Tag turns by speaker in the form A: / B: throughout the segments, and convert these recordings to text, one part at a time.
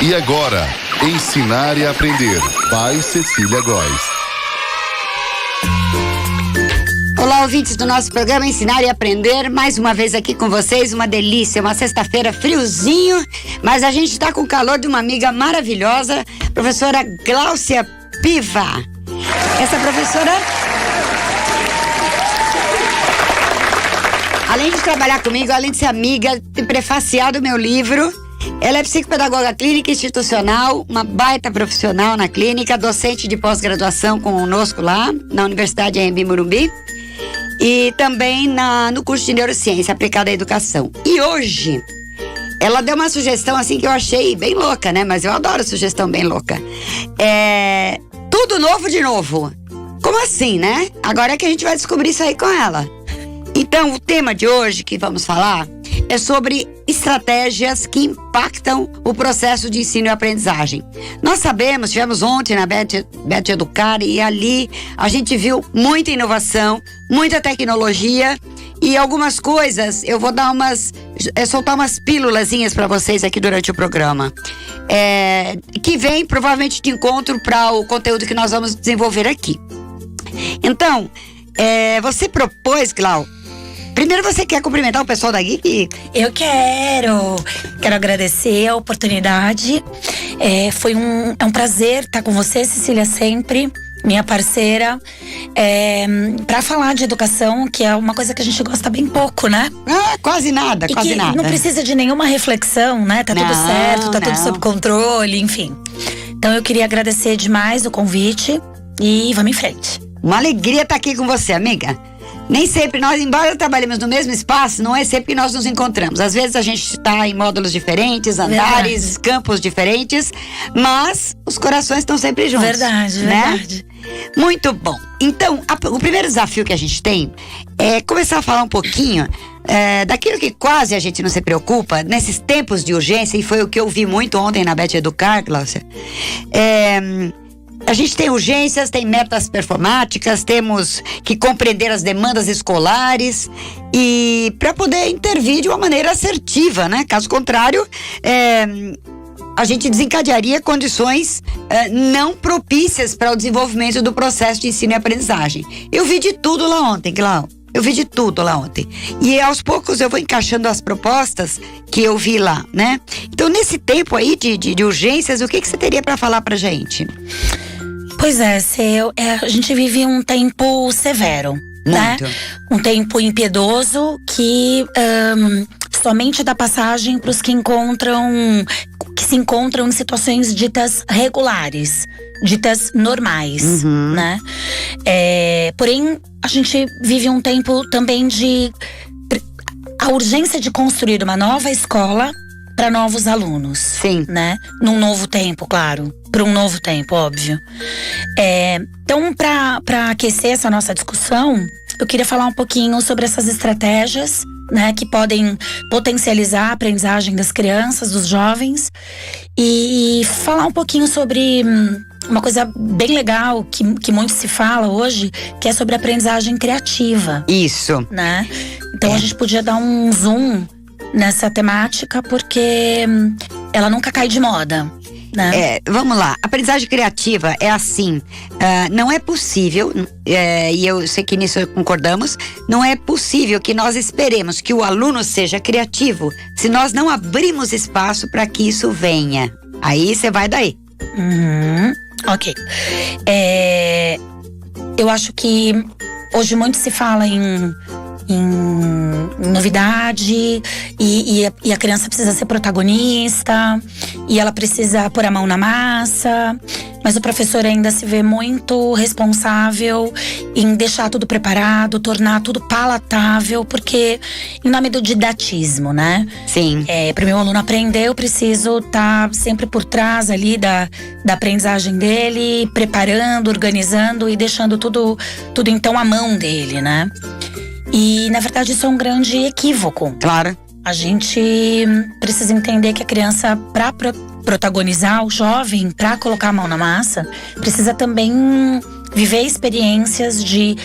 A: E agora, Ensinar e Aprender, by Cecília Góes.
B: Olá, ouvintes do nosso programa Ensinar e Aprender, mais uma vez aqui com vocês, uma delícia, uma sexta-feira friozinho, mas a gente está com o calor de uma amiga maravilhosa, professora Gláucia Piva. Essa professora, além de trabalhar comigo, além de ser amiga, ter prefaciado o meu livro, ela é psicopedagoga clínica institucional, uma baita profissional na clínica, docente de pós-graduação conosco lá, na Universidade Anhembi Morumbi, e também no curso de Neurociência aplicada à educação. E hoje, ela deu uma sugestão assim que eu achei bem louca, né? Mas eu adoro sugestão bem louca. Tudo novo de novo. Como assim, né? Agora é que a gente vai descobrir isso aí com ela. Então, o tema de hoje que vamos falar é sobre estratégias que impactam o processo de ensino e aprendizagem. Nós sabemos, tivemos ontem na Bet Educar e ali a gente viu muita inovação, muita tecnologia e algumas coisas, eu vou dar soltar umas pílulazinhas para vocês aqui durante o programa, que vem provavelmente de encontro para o conteúdo que nós vamos desenvolver aqui. Então, você propôs, Glau, primeiro você quer cumprimentar o pessoal da GIC?
C: Eu quero agradecer a oportunidade. É um prazer estar com você, Cecília, sempre, minha parceira, para falar de educação, que é uma coisa que a gente gosta bem pouco, né?
B: Quase nada,
C: e
B: quase
C: que
B: nada.
C: Não precisa de nenhuma reflexão, né? Tá tudo certo, tá tudo sob controle, enfim. Então eu queria agradecer demais o convite e vamos em frente.
B: Uma alegria estar aqui com você, amiga. Nem sempre nós, embora trabalhemos no mesmo espaço, não é sempre que nós nos encontramos. Às vezes a gente está em módulos diferentes, andares, campos diferentes, mas os corações estão sempre juntos.
C: Verdade.
B: Muito bom. Então, o primeiro desafio que a gente tem é começar a falar um pouquinho daquilo que quase a gente não se preocupa, nesses tempos de urgência, e foi o que eu vi muito ontem na Bet Educar, Gláucia. A gente tem urgências, tem metas performáticas, temos que compreender as demandas escolares e para poder intervir de uma maneira assertiva, né? Caso contrário, a gente desencadearia condições não propícias para o desenvolvimento do processo de ensino e aprendizagem. Eu vi de tudo lá ontem, Clau. E aos poucos eu vou encaixando as propostas que eu vi lá, né? Então, nesse tempo aí de urgências, o que você teria para falar pra gente?
C: Pois a gente vive um tempo severo, né? Um tempo impiedoso que somente dá passagem para os que se encontram em situações ditas regulares, ditas normais, né? Porém, a gente vive um tempo também a urgência de construir uma nova escola para novos alunos.
B: Sim.
C: Né? Num novo tempo, claro. Para um novo tempo, óbvio. Então, para aquecer essa nossa discussão, eu queria falar um pouquinho sobre essas estratégias, né, que podem potencializar a aprendizagem das crianças, dos jovens, e falar um pouquinho sobre uma coisa bem legal que muito se fala hoje, que é sobre aprendizagem criativa.
B: Isso.
C: Né? Então a gente podia dar um zoom nessa temática, porque ela nunca cai de moda, né?
B: Vamos lá, aprendizagem criativa é assim, não é possível, e eu sei que nisso concordamos, não é possível que nós esperemos que o aluno seja criativo se nós não abrimos espaço para que isso venha. Aí você vai daí.
C: Ok. Eu acho que hoje muito se fala em novidade e a criança precisa ser protagonista e ela precisa pôr a mão na massa, mas o professor ainda se vê muito responsável em deixar tudo preparado, tornar tudo palatável, porque em nome do didatismo, né?
B: Sim.
C: Para o meu aluno aprender, eu preciso estar sempre por trás ali da aprendizagem dele, preparando, organizando e deixando tudo então à mão dele, né? E, na verdade, isso é um grande equívoco.
B: Claro.
C: A gente precisa entender que a criança, para protagonizar, o jovem, para colocar a mão na massa, precisa também viver experiências de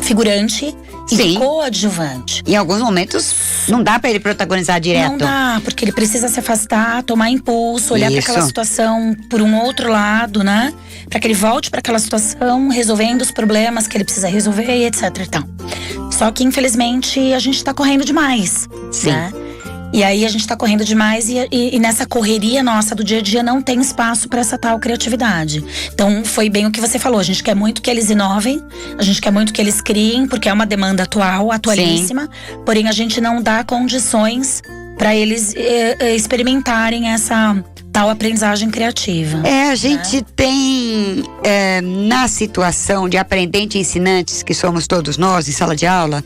C: figurante e
B: Sim.
C: coadjuvante.
B: Em alguns momentos, não dá pra ele protagonizar direto.
C: Não dá, porque ele precisa se afastar, tomar impulso, olhar para
B: Isso.
C: aquela situação por um outro lado, né? Para que ele volte para aquela situação, resolvendo os problemas que ele precisa resolver e etc e tal. Só que, infelizmente, a gente tá correndo demais.
B: Sim.
C: Né? E aí a gente tá correndo demais e nessa correria nossa do dia a dia não tem espaço para essa tal criatividade. Então foi bem o que você falou, a gente quer muito que eles inovem, a gente quer muito que eles criem, porque é uma demanda atualíssima. Sim. Porém a gente não dá condições para eles experimentarem essa tal aprendizagem criativa.
B: A gente tem na situação de aprendente e ensinantes, que somos todos nós em sala de aula,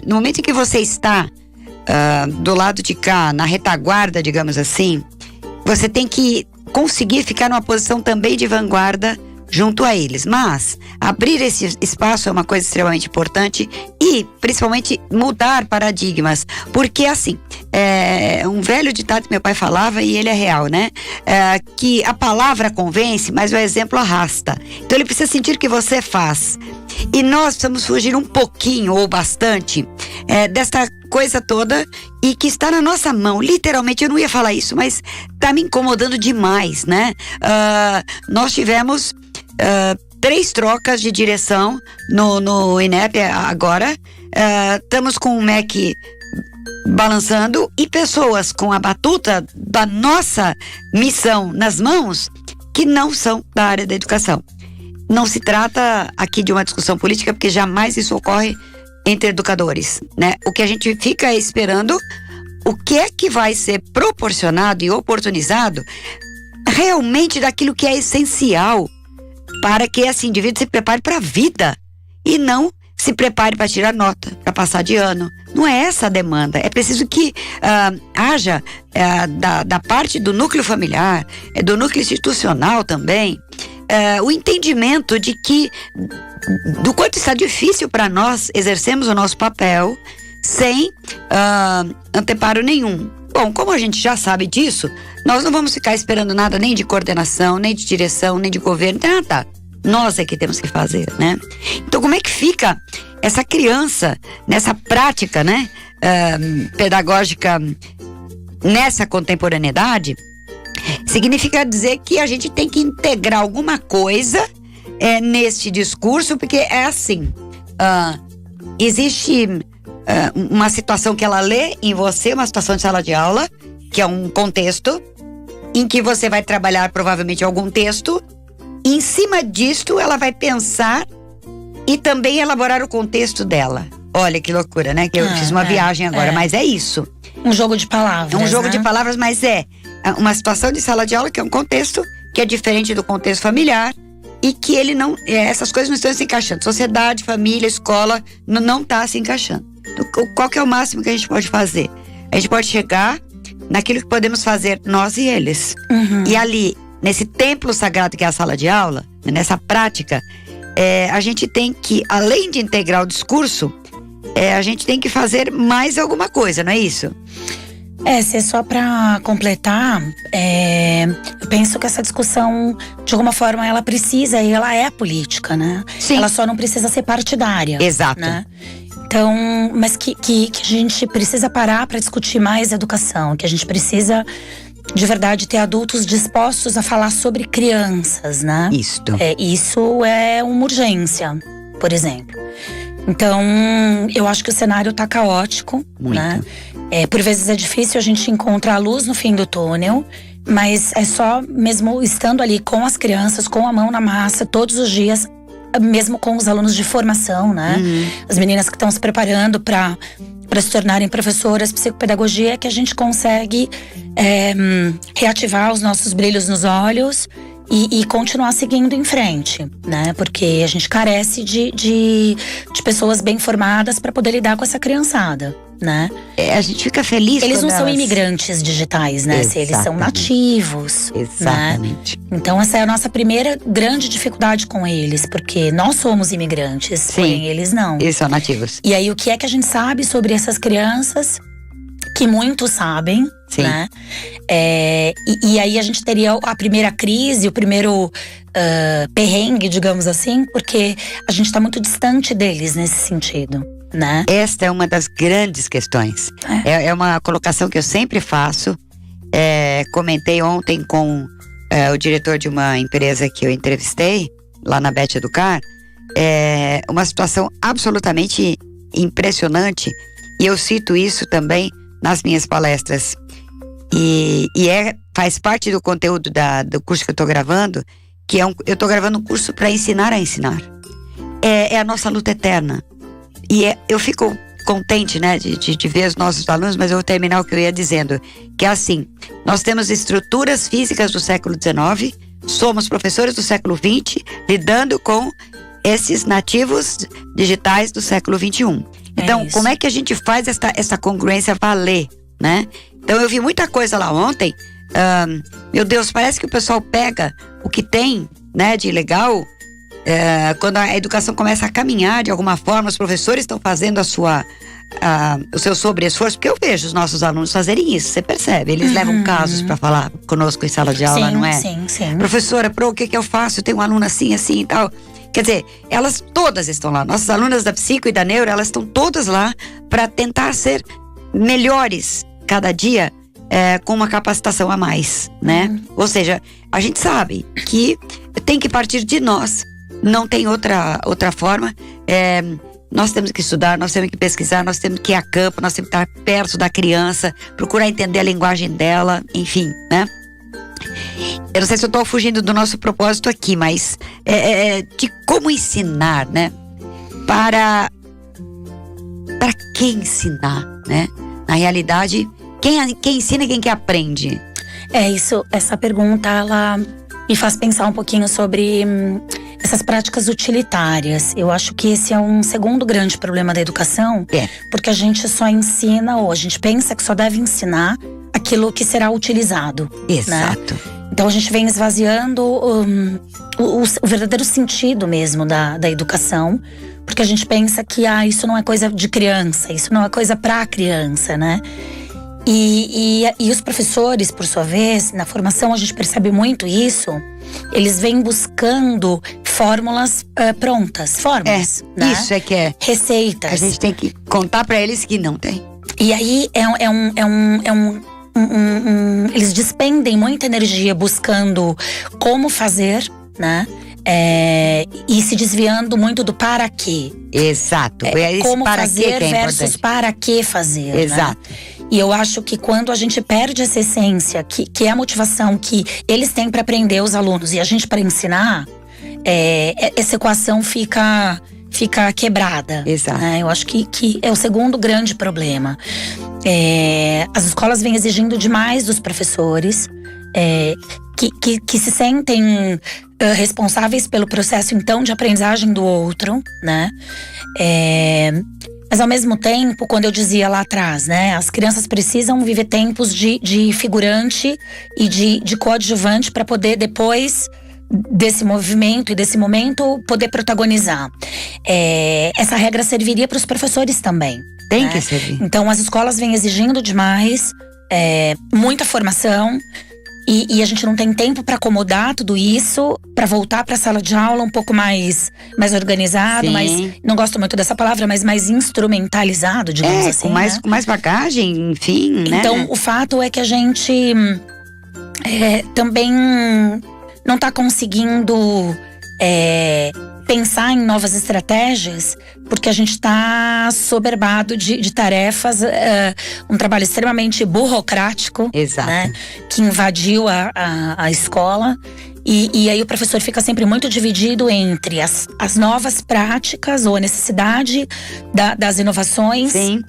B: no momento em que você está do lado de cá, na retaguarda, digamos assim, você tem que conseguir ficar numa posição também de vanguarda junto a eles. Mas abrir esse espaço é uma coisa extremamente importante e principalmente mudar paradigmas, porque assim, um velho ditado que meu pai falava, e ele é real, né? Que a palavra convence, mas o exemplo arrasta. Então ele precisa sentir que você faz. E nós precisamos fugir um pouquinho ou bastante desta coisa toda e que está na nossa mão. Literalmente, eu não ia falar isso, mas está me incomodando demais, né? Nós tivemos 3 trocas de direção no INEP agora. Estamos com o MEC balançando e pessoas com a batuta da nossa missão nas mãos que não são da área da educação. Não se trata aqui de uma discussão política, porque jamais isso ocorre entre educadores, né? O que a gente fica esperando, o que é que vai ser proporcionado e oportunizado realmente daquilo que é essencial para que esse indivíduo se prepare para a vida e não se prepare para tirar nota, para passar de ano. Não é essa a demanda. É preciso que haja da parte do núcleo familiar, do núcleo institucional também, o entendimento de que do quanto está difícil para nós exercermos o nosso papel sem anteparo nenhum. Bom, como a gente já sabe disso, nós não vamos ficar esperando nada nem de coordenação, nem de direção, nem de governo, nada. Nós é que temos que fazer, né? Então, como é que fica essa criança nessa prática, né, pedagógica nessa contemporaneidade? Significa dizer que a gente tem que integrar alguma coisa neste discurso, porque é assim, existe uma situação que ela lê em você, uma situação de sala de aula, que é um contexto, em que você vai trabalhar provavelmente algum texto, e em cima disto ela vai pensar e também elaborar o contexto dela. Olha que loucura, né? Que eu fiz uma viagem agora, mas é isso.
C: Um jogo de palavras.
B: Um jogo de palavras, mas é uma situação de sala de aula que é um contexto que é diferente do contexto familiar e que ele não, essas coisas não estão se encaixando. Sociedade, família, escola, não está se encaixando. Então, qual que é o máximo que a gente pode fazer? A gente pode chegar naquilo que podemos fazer nós e eles.
C: Uhum.
B: E ali, nesse templo sagrado que é a sala de aula, nessa prática, a gente tem que, além de integrar o discurso, a gente tem que fazer mais alguma coisa, não é isso?
C: Se é só para completar, eu penso que essa discussão, de alguma forma, ela precisa e ela é política, né?
B: Sim.
C: Ela só não precisa ser partidária.
B: Exato.
C: Né? Então, mas que a gente precisa parar para discutir mais educação, que a gente precisa, de verdade, ter adultos dispostos a falar sobre crianças, né? Isso é uma urgência, por exemplo. Então, eu acho que o cenário tá caótico,
B: muito,
C: né? Por vezes é difícil a gente encontrar a luz no fim do túnel, mas é só mesmo estando ali com as crianças, com a mão na massa, todos os dias, mesmo com os alunos de formação, né?
B: Uhum.
C: As meninas que estão se preparando para se tornarem professoras de psicopedagogia, que a gente consegue reativar os nossos brilhos nos olhos e continuar seguindo em frente, né? Porque a gente carece de pessoas bem formadas para poder lidar com essa criançada, né?
B: A gente fica feliz.
C: Eles não são imigrantes digitais, né? Eles são nativos.
B: Exatamente.
C: Né? Então essa é a nossa primeira grande dificuldade com eles, porque nós somos imigrantes,
B: sim,
C: porém eles não.
B: Eles são nativos.
C: E aí o que é que a gente sabe sobre essas crianças? Que muitos sabem,
B: sim,
C: né? E aí a gente teria a primeira crise, o primeiro perrengue, digamos assim, porque a gente está muito distante deles nesse sentido, né?
B: Esta é uma das grandes questões. É uma colocação que eu sempre faço. Comentei ontem com o diretor de uma empresa que eu entrevistei, lá na Bet Educar. Uma situação absolutamente impressionante. E eu cito isso também nas minhas palestras. E faz parte do conteúdo do curso que eu estou gravando, que eu estou gravando um curso para ensinar a ensinar. É a nossa luta eterna. E eu fico contente, né, de ver os nossos alunos, mas eu vou terminar o que eu ia dizendo, que é assim: nós temos estruturas físicas do século XIX, somos professores do século XX, lidando com esses nativos digitais do século XXI. Então, como é que a gente faz essa congruência valer, né? Então, eu vi muita coisa lá ontem. Meu Deus, parece que o pessoal pega o que tem, né, de legal. Quando a educação começa a caminhar de alguma forma, os professores estão fazendo o seu sobre-esforço, porque eu vejo os nossos alunos fazerem isso, você percebe, eles levam casos para falar conosco em sala de aula, não é?
C: Sim.
B: Professora, o que eu faço? Eu tenho um aluno assim e tal. Quer dizer, elas todas estão lá, nossas alunas da psico e da neuro, elas estão todas lá para tentar ser melhores cada dia, com uma capacitação a mais, né? Ou seja, a gente sabe que tem que partir de nós. Não tem outra forma. Nós temos que estudar, nós temos que pesquisar, nós temos que ir a campo, nós temos que estar perto da criança, procurar entender a linguagem dela, enfim, né? Eu não sei se eu estou fugindo do nosso propósito aqui, mas de como ensinar, né? Para quem ensinar, né? Na realidade, quem ensina e quem que aprende?
C: Essa pergunta, ela me faz pensar um pouquinho sobre essas práticas utilitárias. Eu acho que esse é um segundo grande problema da educação, porque a gente só ensina, ou a gente pensa que só deve ensinar aquilo que será utilizado.
B: Exato.
C: Né? Então a gente vem esvaziando o verdadeiro sentido mesmo da educação, porque a gente pensa que isso não é coisa de criança, isso não é coisa pra criança, né? E os professores, por sua vez, na formação a gente percebe muito isso. Eles vêm buscando fórmulas prontas, né?
B: Isso que é
C: receitas.
B: A gente tem que contar pra eles que não tem.
C: E aí eles despendem muita energia buscando como fazer, né? E se desviando muito do para quê.
B: Exato.
C: Como
B: para
C: fazer
B: que é
C: versus
B: importante.
C: Para que fazer.
B: Exato.
C: Né? E eu acho que quando a gente perde essa essência, que é a motivação que eles têm para aprender, os alunos, e a gente para ensinar, essa equação fica quebrada.
B: Exato.
C: Né? Eu acho que é o segundo grande problema. As escolas vêm exigindo demais dos professores, que se sentem responsáveis pelo processo, então, de aprendizagem do outro, né? Mas ao mesmo tempo, quando eu dizia lá atrás, né? As crianças precisam viver tempos de figurante e de coadjuvante para poder depois desse movimento e desse momento poder protagonizar. Essa regra serviria para os professores também.
B: Tem
C: né?
B: que servir.
C: Então as escolas vêm exigindo demais, muita formação. E a gente não tem tempo para acomodar tudo isso, para voltar para a sala de aula um pouco mais organizado, não gosto muito dessa palavra, mas mais instrumentalizado, digamos assim.
B: Com mais bagagem, enfim, né?
C: Então, o fato é que a gente também não está conseguindo pensar em novas estratégias, porque a gente está soberbado de tarefas, um trabalho extremamente burocrático.
B: Exato.
C: Né, que invadiu a escola. E aí o professor fica sempre muito dividido entre as novas práticas ou a necessidade das inovações.
B: Sim.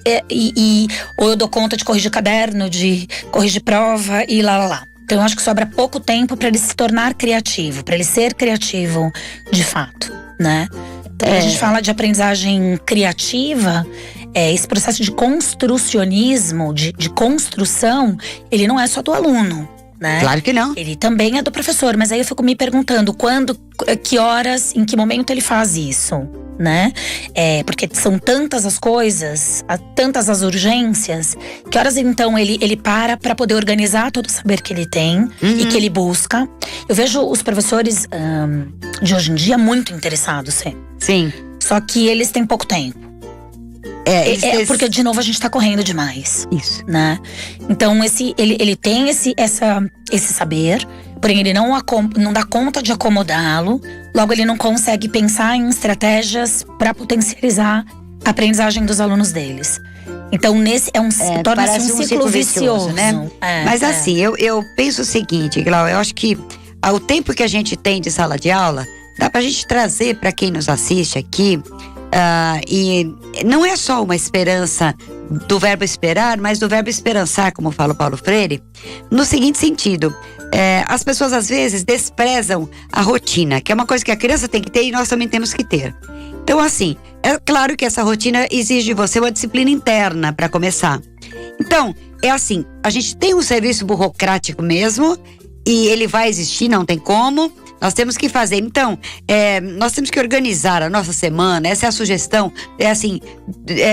C: Ou eu dou conta de corrigir caderno, de corrigir prova e lá. Então eu acho que sobra pouco tempo para ele se tornar criativo, para ele ser criativo de fato, né? Então, quando a gente fala de aprendizagem criativa, esse processo de construcionismo, de construção, ele não é só do aluno, né?
B: Claro que não.
C: Ele também é do professor, mas aí eu fico me perguntando quando, que horas, em que momento ele faz isso, né? Porque são tantas as coisas, tantas as urgências, que horas então ele para poder organizar todo o saber que ele tem e que ele busca. Eu vejo os professores de hoje em dia muito interessados,
B: Sim.
C: Só que eles têm pouco tempo. Porque, de novo, a gente tá correndo demais.
B: Isso.
C: Né? Então, ele tem esse saber, porém ele não dá conta de acomodá-lo. Logo, ele não consegue pensar em estratégias para potencializar a aprendizagem dos alunos deles. Então, torna-se um ciclo vicioso,
B: né? Mas assim, eu penso o seguinte, Glau, eu acho que o tempo que a gente tem de sala de aula, dá pra gente trazer para quem nos assiste aqui. E não é só uma esperança do verbo esperar, mas do verbo esperançar, como fala o Paulo Freire, no seguinte sentido: as pessoas às vezes desprezam a rotina, que é uma coisa que a criança tem que ter e nós também temos que ter. Então, assim, é claro que essa rotina exige de você uma disciplina interna para começar. Então, é assim, a gente tem um serviço burocrático mesmo, e ele vai existir, não tem como. Nós temos que fazer. Então, nós temos que organizar a nossa semana. Essa é a sugestão.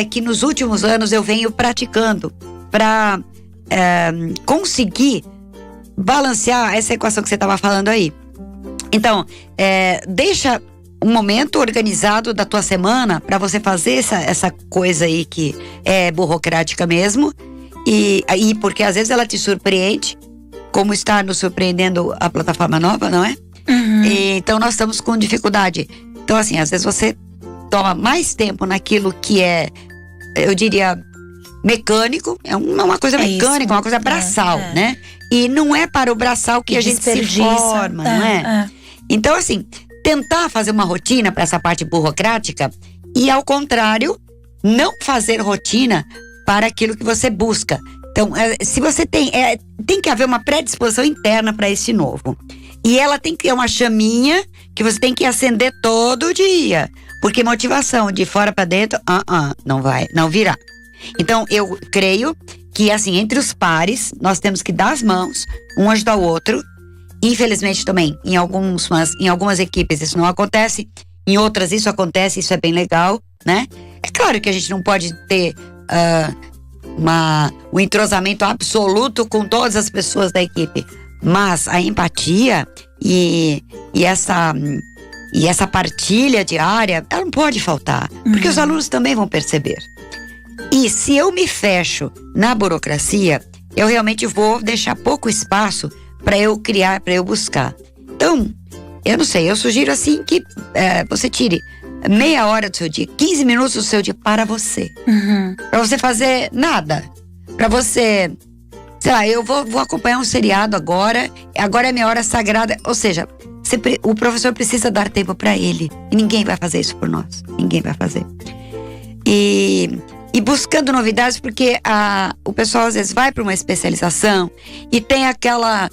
B: Que nos últimos anos eu venho praticando para conseguir balancear essa equação que você estava falando aí. Então, deixa um momento organizado da tua semana para você fazer essa coisa aí que é burocrática mesmo. E porque às vezes ela te surpreende, como está nos surpreendendo a plataforma nova, não é? Então nós estamos com dificuldade. Então, assim, às vezes você toma mais tempo naquilo que é, eu diria, mecânico. É uma coisa mecânica, uma coisa braçal, né? E não é para o braçal que a gente se forma, não é? Então, assim, tentar fazer uma rotina para essa parte burocrática e, ao contrário, não fazer rotina para aquilo que você busca. Então, se você tem que haver uma predisposição interna para esse novo. E ela tem que ter uma chaminha que você tem que acender todo dia. Porque motivação de fora para dentro, não virá. Então, eu creio que, assim, entre os pares, nós temos que dar as mãos, um ajudar o outro. Infelizmente também, em algumas equipes isso não acontece. Em outras isso acontece, isso é bem legal, né? É claro que a gente não pode ter um entrosamento absoluto com todas as pessoas da equipe. Mas a empatia e essa partilha diária, ela não pode faltar. Porque os alunos também vão perceber. E se eu me fecho na burocracia, eu realmente vou deixar pouco espaço para eu criar, para eu buscar. Então, eu não sei, eu sugiro assim que você tire meia hora do seu dia, 15 minutos do seu dia para você. Para você fazer nada. Para você... Sei lá, eu vou acompanhar um seriado agora é minha hora sagrada. Ou seja, o professor precisa dar tempo para ele. E ninguém vai fazer isso por nós. Ninguém vai fazer. E buscando novidades, porque o pessoal às vezes vai para uma especialização e tem aquela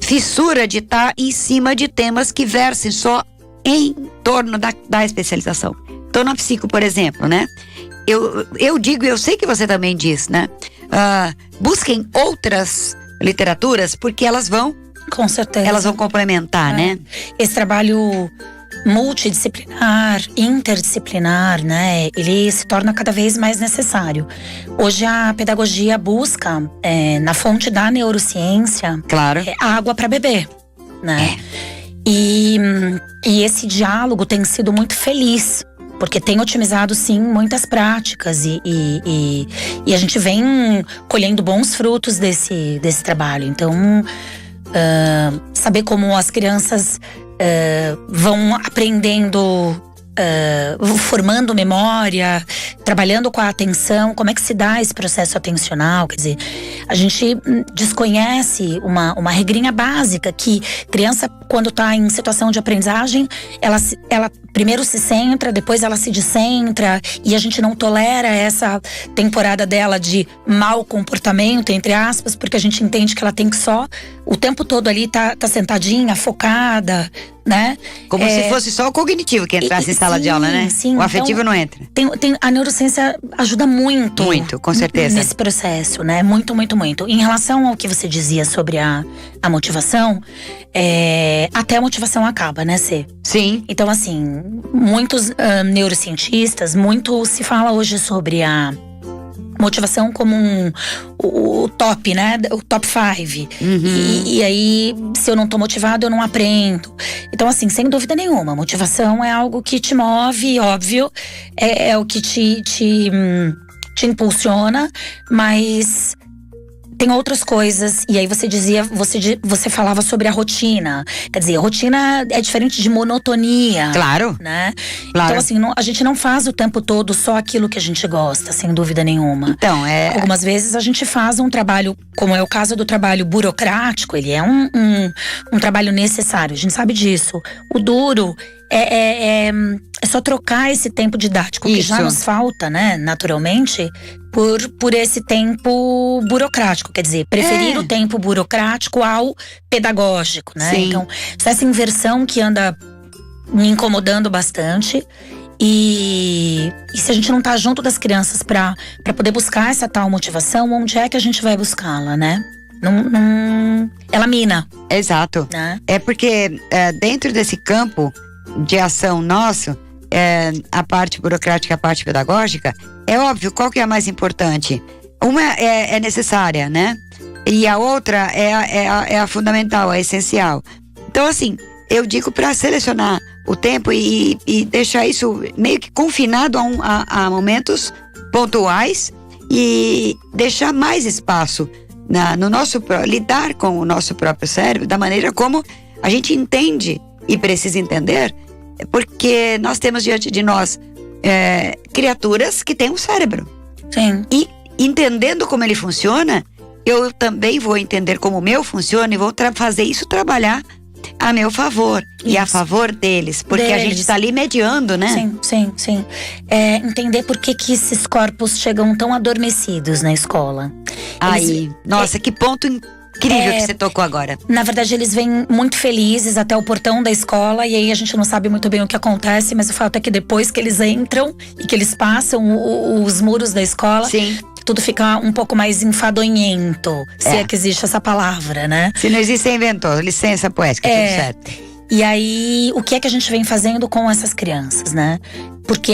B: fissura de estar em cima de temas que versem só em torno da especialização. Então, na psico, por exemplo, né? Eu digo, eu sei que você também diz, né? Busquem outras literaturas, porque elas vão,
C: com certeza,
B: elas vão complementar, né?
C: Esse trabalho multidisciplinar, interdisciplinar, né? Ele se torna cada vez mais necessário. Hoje a pedagogia busca, na fonte da neurociência,
B: claro,
C: água para beber, né? E esse diálogo tem sido muito feliz, porque tem otimizado, sim, muitas práticas e a gente vem colhendo bons frutos desse trabalho. Então, saber como as crianças vão aprendendo, formando memória, trabalhando com a atenção, como é que se dá esse processo atencional? Quer dizer, a gente desconhece uma regrinha básica que criança, quando está em situação de aprendizagem, ela primeiro se centra, depois ela se descentra, e a gente não tolera essa temporada dela de mau comportamento, entre aspas, porque a gente entende que ela tem que só o tempo todo ali tá sentadinha, focada, né?
B: Como se fosse só o cognitivo que entrasse em sala de aula, né?
C: Sim,
B: o afetivo
C: então,
B: não entra.
C: A neurociência ajuda muito.
B: Muito, com certeza.
C: Nesse processo, né? Muito, muito, muito. Em relação ao que você dizia sobre a motivação, até a motivação acaba, né, Cê?
B: Sim.
C: Então, assim, muitos neurocientistas, muito se fala hoje sobre a motivação como o top, né? O top 5. E aí, se eu não tô motivado, eu não aprendo. Então, assim, sem dúvida nenhuma, motivação é algo que te move, óbvio. É o que te impulsiona, mas tem outras coisas. E aí você falava sobre a rotina. Quer dizer, a rotina é diferente de monotonia.
B: Claro.
C: Né?
B: Claro.
C: Então, assim, a gente não faz o tempo todo só aquilo que a gente gosta, sem dúvida nenhuma.
B: Então,
C: algumas vezes a gente faz um trabalho, como é o caso do trabalho burocrático, ele é um trabalho necessário, a gente sabe disso. O duro é só trocar esse tempo didático que já nos falta, né, naturalmente, por esse tempo burocrático. Quer dizer, preferir o tempo burocrático ao pedagógico, né?
B: Sim.
C: Então, essa inversão que anda me incomodando bastante. E se a gente não tá junto das crianças pra poder buscar essa tal motivação, onde é que a gente vai buscá-la, né? Ela mina.
B: Exato.
C: Né?
B: É porque dentro desse campo de ação nosso, a parte burocrática e a parte pedagógica, é óbvio, qual que é a mais importante? Uma é necessária, né? E a outra é a fundamental, a essencial. Então, assim, eu digo para selecionar o tempo e deixar isso meio que confinado a momentos pontuais e deixar mais espaço no nosso lidar com o nosso próprio cérebro da maneira como a gente entende e precisa entender, porque nós temos diante de nós criaturas que têm um cérebro.
C: Sim.
B: E entendendo como ele funciona, eu também vou entender como o meu funciona e vou fazer isso trabalhar a meu favor e a favor deles, porque a gente está ali mediando, né?
C: Sim. Entender por que esses corpos chegam tão adormecidos na escola.
B: Nossa, que ponto incrível que você tocou agora.
C: Na verdade, eles vêm muito felizes até o portão da escola e aí a gente não sabe muito bem o que acontece, mas o fato é que depois que eles entram e que eles passam os muros da escola,
B: sim,
C: tudo fica um pouco mais enfadonhento, se é que existe essa palavra, né?
B: Se não existe, você inventou. Licença poética, tudo certo.
C: E aí, o que é que a gente vem fazendo com essas crianças, né? Porque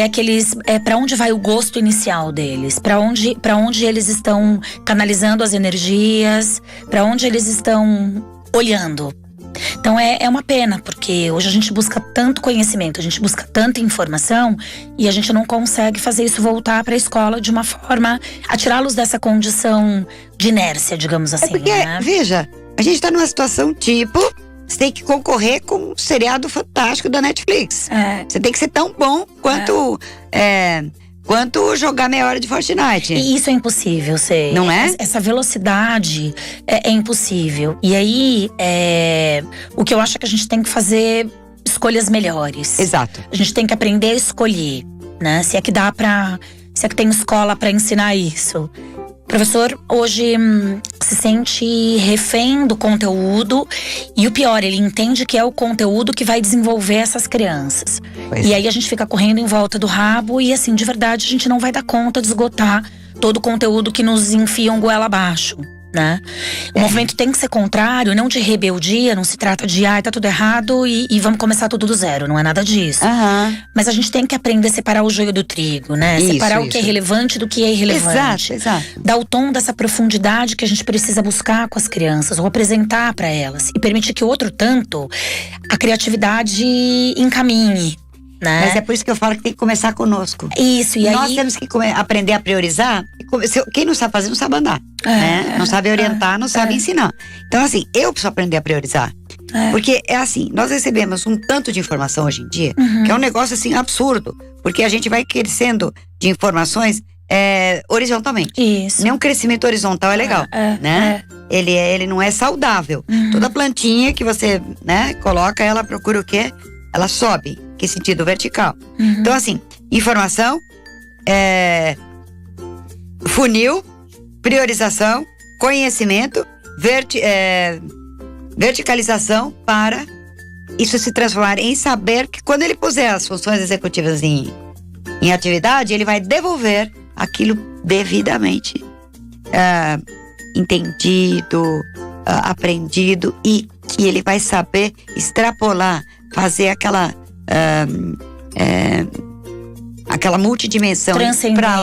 C: pra onde vai o gosto inicial deles? Pra onde eles estão canalizando as energias? Pra onde eles estão olhando? Então é uma pena, porque hoje a gente busca tanto conhecimento, a gente busca tanta informação e a gente não consegue fazer isso voltar para a escola de uma forma a tirá-los dessa condição de inércia, digamos assim.
B: Porque,
C: né?
B: Veja, a gente tá numa situação tipo, você tem que concorrer com um seriado fantástico da Netflix. Você tem que ser tão bom quanto jogar meia hora de Fortnite.
C: E isso é impossível, sei.
B: Não é?
C: Essa velocidade é impossível. E aí, o que eu acho é que a gente tem que fazer escolhas melhores.
B: Exato.
C: A gente tem que aprender a escolher, né? Se é que tem escola pra ensinar isso. O professor hoje se sente refém do conteúdo e o pior, ele entende que é o conteúdo que vai desenvolver essas crianças. E aí a gente fica correndo em volta do rabo e assim, de verdade, a gente não vai dar conta de esgotar todo o conteúdo que nos enfiam goela abaixo, né? O movimento tem que ser contrário, não de rebeldia, não se trata de tá tudo errado e vamos começar tudo do zero, não é nada disso. Mas a gente tem que aprender a separar o joio do trigo, né? Separar o que é relevante do que é irrelevante.
B: Exato.
C: Dar o tom dessa profundidade que a gente precisa buscar com as crianças, ou apresentar para elas. E permitir que o outro tanto, a criatividade encaminhe. Né?
B: Mas é por isso que eu falo que tem que começar conosco.
C: Isso, e
B: nós
C: aí…
B: temos que aprender a priorizar. Quem não sabe fazer, não sabe andar. Né? Não sabe orientar, não sabe ensinar. Então, assim, eu preciso aprender a priorizar. Porque é assim, nós recebemos um tanto de informação hoje em dia, que é um negócio assim absurdo. Porque a gente vai crescendo de informações horizontalmente.
C: Isso.
B: Nenhum crescimento horizontal é legal, né? Ele não é saudável. Toda plantinha que você, né, coloca, ela procura o quê? Ela sobe. Que sentido vertical. Então, assim, informação, funil, priorização, conhecimento, verticalização para isso se transformar em saber que quando ele puser as funções executivas em atividade, ele vai devolver aquilo devidamente entendido, aprendido e que ele vai saber extrapolar, fazer aquela aquela multidimensão para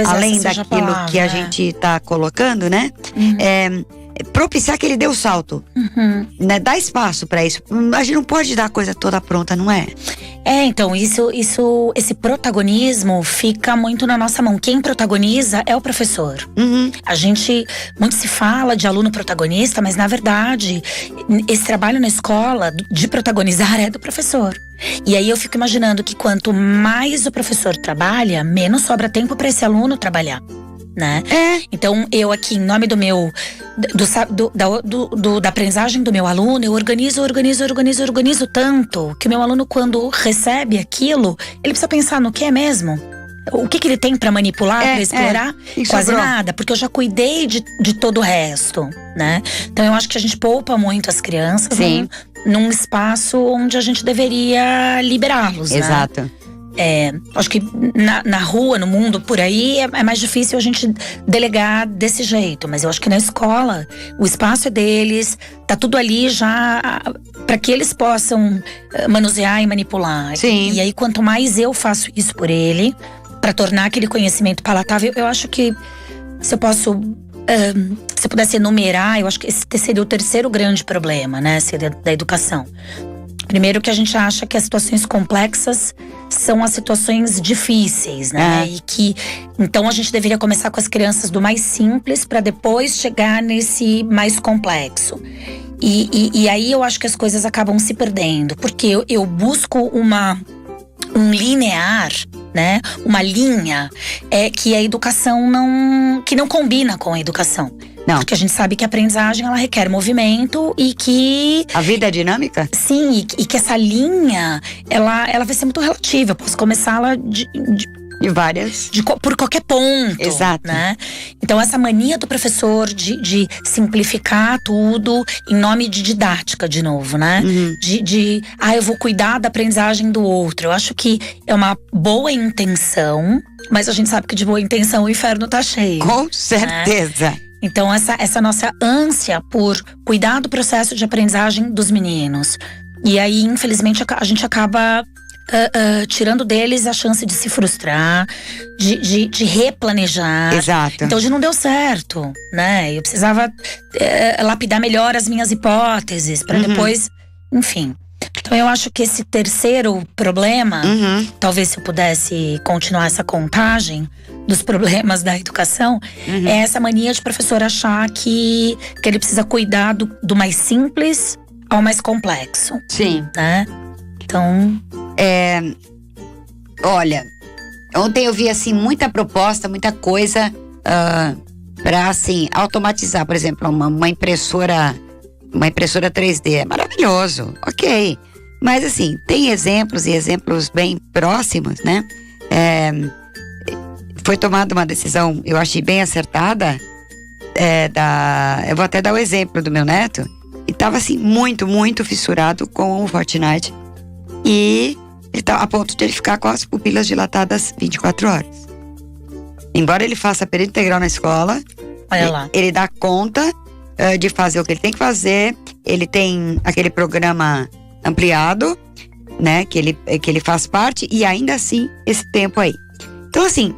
B: além daquilo que a gente tá colocando, né? Propiciar que ele dê o salto, né? Dá espaço para isso. A gente não pode dar a coisa toda pronta, não é?
C: Então, esse protagonismo fica muito na nossa mão. Quem protagoniza é o professor. Muito se fala de aluno protagonista, mas na verdade, esse trabalho na escola de protagonizar é do professor. E aí eu fico imaginando que quanto mais o professor trabalha, menos sobra tempo para esse aluno trabalhar, né? Então eu aqui, em nome da aprendizagem do meu aluno, eu organizo tanto que o meu aluno, quando recebe aquilo, ele precisa pensar no que é mesmo. O que ele tem pra manipular, pra explorar? Quase nada, porque eu já cuidei de todo o resto, né? Então eu acho que a gente poupa muito as crianças num espaço onde a gente deveria liberá-los, né?
B: Exato.
C: Acho que na rua, no mundo, por aí, é mais difícil a gente delegar desse jeito. Mas eu acho que na escola, o espaço é deles, tá tudo ali já para que eles possam manusear e manipular.
B: Sim.
C: E aí, quanto mais eu faço isso por ele, para tornar aquele conhecimento palatável, eu acho que se eu pudesse enumerar, eu acho que esse seria o terceiro grande problema, né, da educação. Primeiro, que a gente acha que as situações complexas são as situações difíceis, né? E que então a gente deveria começar com as crianças do mais simples para depois chegar nesse mais complexo. E aí eu acho que as coisas acabam se perdendo, porque eu busco um linear, né? Uma linha que a educação que não combina com a educação. Não. Porque a gente sabe que a aprendizagem, ela requer movimento e que…
B: A vida é dinâmica?
C: Sim, e que essa linha, ela vai ser muito relativa. Eu posso começá-la de
B: várias…
C: por qualquer ponto.
B: Exato.
C: Né? Então essa mania do professor de simplificar tudo em nome de didática, de novo, né? Eu vou cuidar da aprendizagem do outro. Eu acho que é uma boa intenção, mas a gente sabe que de boa intenção o inferno tá cheio.
B: Com certeza.
C: Né? Então essa nossa ânsia por cuidar do processo de aprendizagem dos meninos. E aí, infelizmente, a gente acaba tirando deles a chance de se frustrar, de replanejar.
B: Exato.
C: Então, não deu certo, né? Eu precisava lapidar melhor as minhas hipóteses para depois, enfim. Então eu acho que esse terceiro problema, talvez se eu pudesse continuar essa contagem dos problemas da educação, é essa mania de professor achar que ele precisa cuidar do mais simples ao mais complexo.
B: Sim.
C: Né? Então…
B: Olha, ontem eu vi assim muita proposta, muita coisa para assim automatizar, por exemplo, uma impressora 3D, é maravilhoso, ok. Mas assim, tem exemplos e exemplos bem próximos, né? Foi tomada uma decisão, eu achei bem acertada, eu vou até dar o exemplo do meu neto, e estava assim muito, muito fissurado com o Fortnite. E ele tá a ponto de ele ficar com as pupilas dilatadas 24 horas. Embora ele faça período integral na escola,
C: olha lá,
B: ele dá conta de fazer o que ele tem que fazer. Ele tem aquele programa ampliado, né, que ele faz parte, e ainda assim esse tempo aí. Então assim,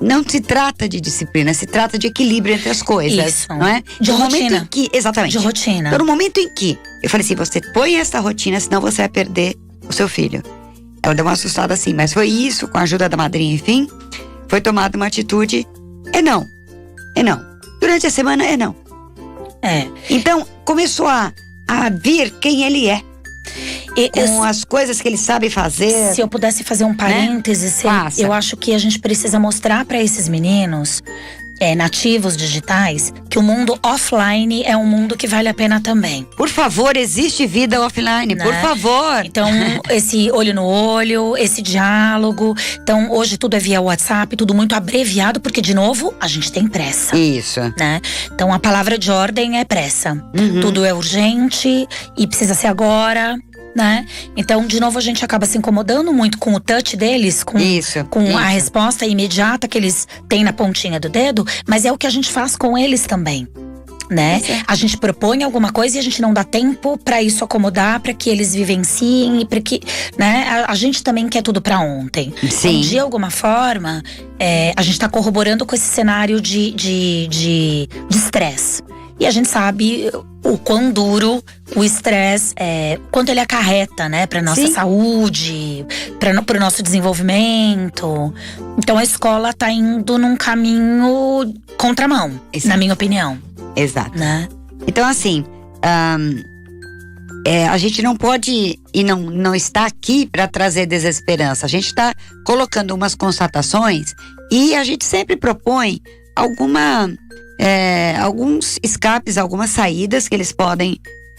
B: não se trata de disciplina, se trata de equilíbrio entre as coisas.
C: Isso.
B: Não é?
C: De rotina.
B: Exatamente.
C: De rotina.
B: Então no momento em que eu falei assim, você põe essa rotina, senão você vai perder o seu filho. Ela deu uma assustada assim, mas foi isso, com a ajuda da madrinha, enfim, foi tomada uma atitude, não. Durante a semana, não. Então, começou a vir quem ele é. Com as coisas que ele sabe fazer.
C: Se eu pudesse fazer um parêntese, né? Eu acho que a gente precisa mostrar para esses meninos nativos digitais que o mundo offline é um mundo que vale a pena também.
B: Por favor, existe vida offline, né? Por favor.
C: Então, esse olho no olho, esse diálogo. Então, hoje tudo é via WhatsApp, tudo muito abreviado, porque, de novo, a gente tem pressa.
B: Isso.
C: Né? Então, a palavra de ordem é pressa. Tudo é urgente e precisa ser agora. Né? Então, de novo, a gente acaba se incomodando muito com o touch deles, com a resposta imediata que eles têm na pontinha do dedo, mas é o que a gente faz com eles também. né? A gente propõe alguma coisa e a gente não dá tempo pra isso acomodar, pra que eles vivenciem e pra que, né? A gente também quer tudo pra ontem.
B: Sim.
C: Então, de alguma forma, a gente tá corroborando com esse cenário de estresse. E a gente sabe o quão duro o estresse quanto ele acarreta, né, pra nossa saúde, pro nosso desenvolvimento. Então a escola tá indo num caminho contramão, na minha opinião.
B: Exato.
C: Né?
B: Então, assim, a gente não pode e não está aqui para trazer desesperança. A gente está colocando umas constatações e a gente sempre propõe alguns escapes, algumas saídas que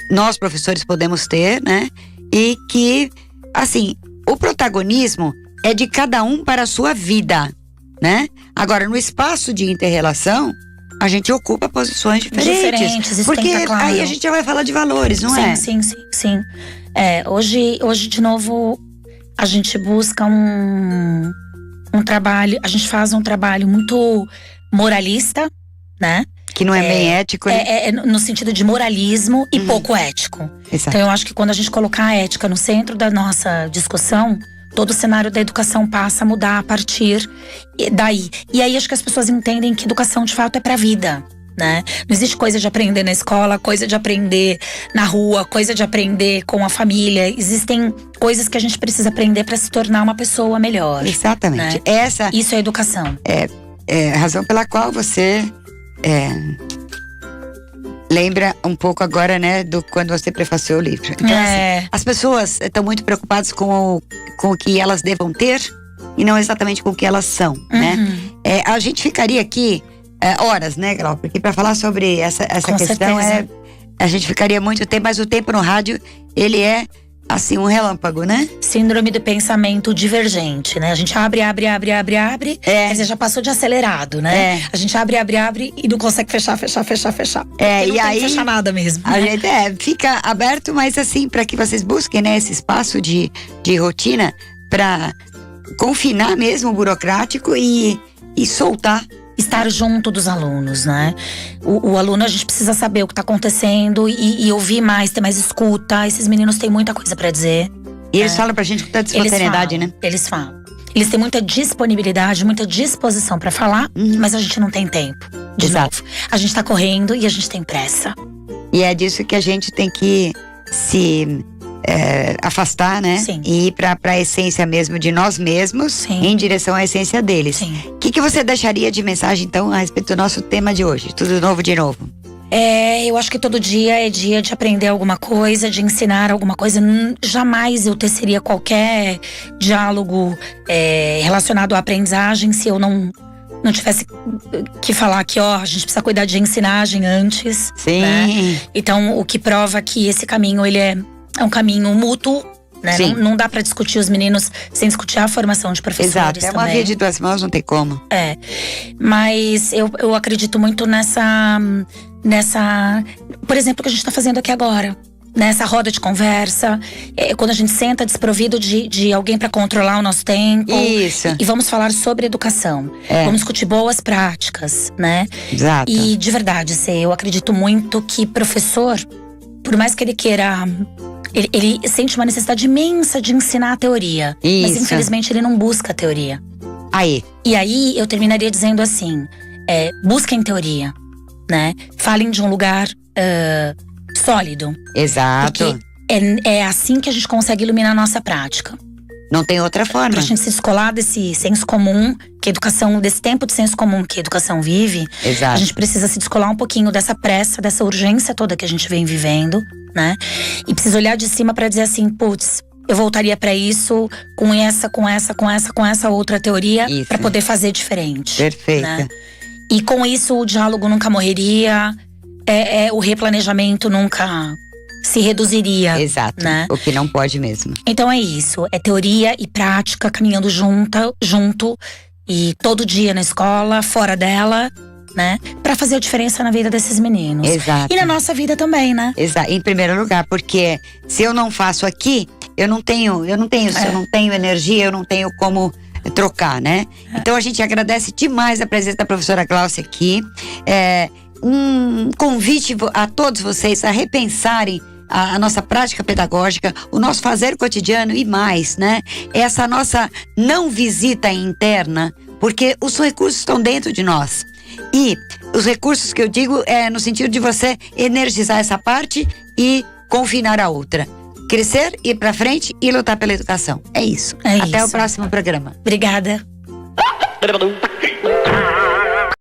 B: nós professores podemos ter, né? E que, assim, o protagonismo é de cada um para a sua vida, né? Agora, no espaço de inter-relação, a gente ocupa posições diferentes.
C: Isso
B: porque
C: tem que tá claro.
B: Aí a gente já vai falar de valores, não é?
C: Sim. Hoje, de novo, a gente busca um trabalho, a gente faz um trabalho muito moralista, né?
B: Que não é bem ético, né?
C: No sentido de moralismo e pouco ético.
B: Exato.
C: Então eu acho que quando a gente colocar a ética no centro da nossa discussão, todo o cenário da educação passa a mudar a partir daí. E aí acho que as pessoas entendem que educação de fato é pra vida, né? Não existe coisa de aprender na escola, coisa de aprender na rua, coisa de aprender com a família. Existem coisas que a gente precisa aprender pra se tornar uma pessoa melhor.
B: Exatamente.
C: Né? Isso é educação.
B: É a razão pela qual você lembra um pouco agora, né, do quando você prefaciou o livro. Então, assim, as pessoas estão muito preocupadas com o que elas devam ter e não exatamente com o que elas são, né? A gente ficaria aqui horas, né, Glau? Porque para falar sobre essa questão a gente ficaria muito tempo, mas o tempo no rádio, ele é assim, um relâmpago, né?
C: Síndrome do pensamento divergente, né? A gente abre, quer dizer, já passou de acelerado, né? A gente abre e não consegue fechar.
B: E
C: não tem
B: aí,
C: que fechar nada mesmo.
B: A gente fica aberto, mas assim, para que vocês busquem, né, esse espaço de rotina para confinar mesmo o burocrático e soltar.
C: Estar junto dos alunos, né? O aluno, a gente precisa saber o que tá acontecendo e ouvir mais, ter mais escuta. Esses meninos têm muita coisa pra dizer.
B: E eles falam pra gente com tanta espontaneidade, né?
C: Eles falam. Eles têm muita disponibilidade, muita disposição pra falar, mas a gente não tem tempo. De novo, a gente tá correndo e a gente tem pressa.
B: E é disso que a gente tem que se afastar, né?
C: Sim.
B: E ir pra essência mesmo de nós mesmos, em direção à essência deles. O que você deixaria de mensagem, então, a respeito do nosso tema de hoje? Tudo novo de novo.
C: Eu acho que todo dia é dia de aprender alguma coisa, de ensinar alguma coisa. Jamais eu teceria qualquer diálogo relacionado à aprendizagem se eu não tivesse que falar que, a gente precisa cuidar de ensinagem antes.
B: Sim.
C: Né? Então, o que prova que esse caminho, ele é um caminho mútuo, né? Não dá pra discutir os meninos sem discutir a formação de professores.
B: Exato, é uma via de duas mãos, não tem como.
C: Mas eu acredito muito nessa… Por exemplo, o que a gente tá fazendo aqui agora. Nessa roda de conversa, quando a gente senta desprovido de alguém pra controlar o nosso tempo.
B: Isso.
C: E vamos falar sobre educação. Vamos discutir boas práticas, né?
B: Exato.
C: E de verdade, eu acredito muito que professor, por mais que ele queira… Ele sente uma necessidade imensa de ensinar a teoria.
B: Isso.
C: Mas infelizmente ele não busca a teoria. E aí eu terminaria dizendo assim, busquem teoria, né? Falem de um lugar sólido.
B: Exato.
C: Porque é assim que a gente consegue iluminar a nossa prática.
B: Não tem outra forma.
C: Pra gente se descolar desse senso comum, que a educação, desse tempo de senso comum que a educação vive.
B: Exato.
C: A gente precisa se descolar um pouquinho dessa pressa, dessa urgência toda que a gente vem vivendo, né? E precisa olhar de cima pra dizer assim, putz, eu voltaria pra isso com essa outra teoria pra poder fazer diferente.
B: Perfeito.
C: Né? E com isso o diálogo nunca morreria, o replanejamento nunca se reduziria.
B: Exato,
C: né?
B: O que não pode mesmo.
C: Então é isso, é teoria e prática caminhando junto e todo dia na escola, fora dela, né? Pra fazer a diferença na vida desses meninos.
B: Exato.
C: E na nossa vida também, né?
B: Exato. Em primeiro lugar, porque se eu não faço aqui, eu não tenho energia, eu não tenho como trocar, né? Então a gente agradece demais a presença da professora Glaucia aqui. um convite a todos vocês a repensarem a nossa prática pedagógica, o nosso fazer cotidiano e mais, né? Essa nossa não visita interna, porque os recursos estão dentro de nós. E os recursos que eu digo é no sentido de você energizar essa parte e confinar a outra. Crescer, ir pra frente e lutar pela educação. É isso. Até o próximo programa.
C: Obrigada.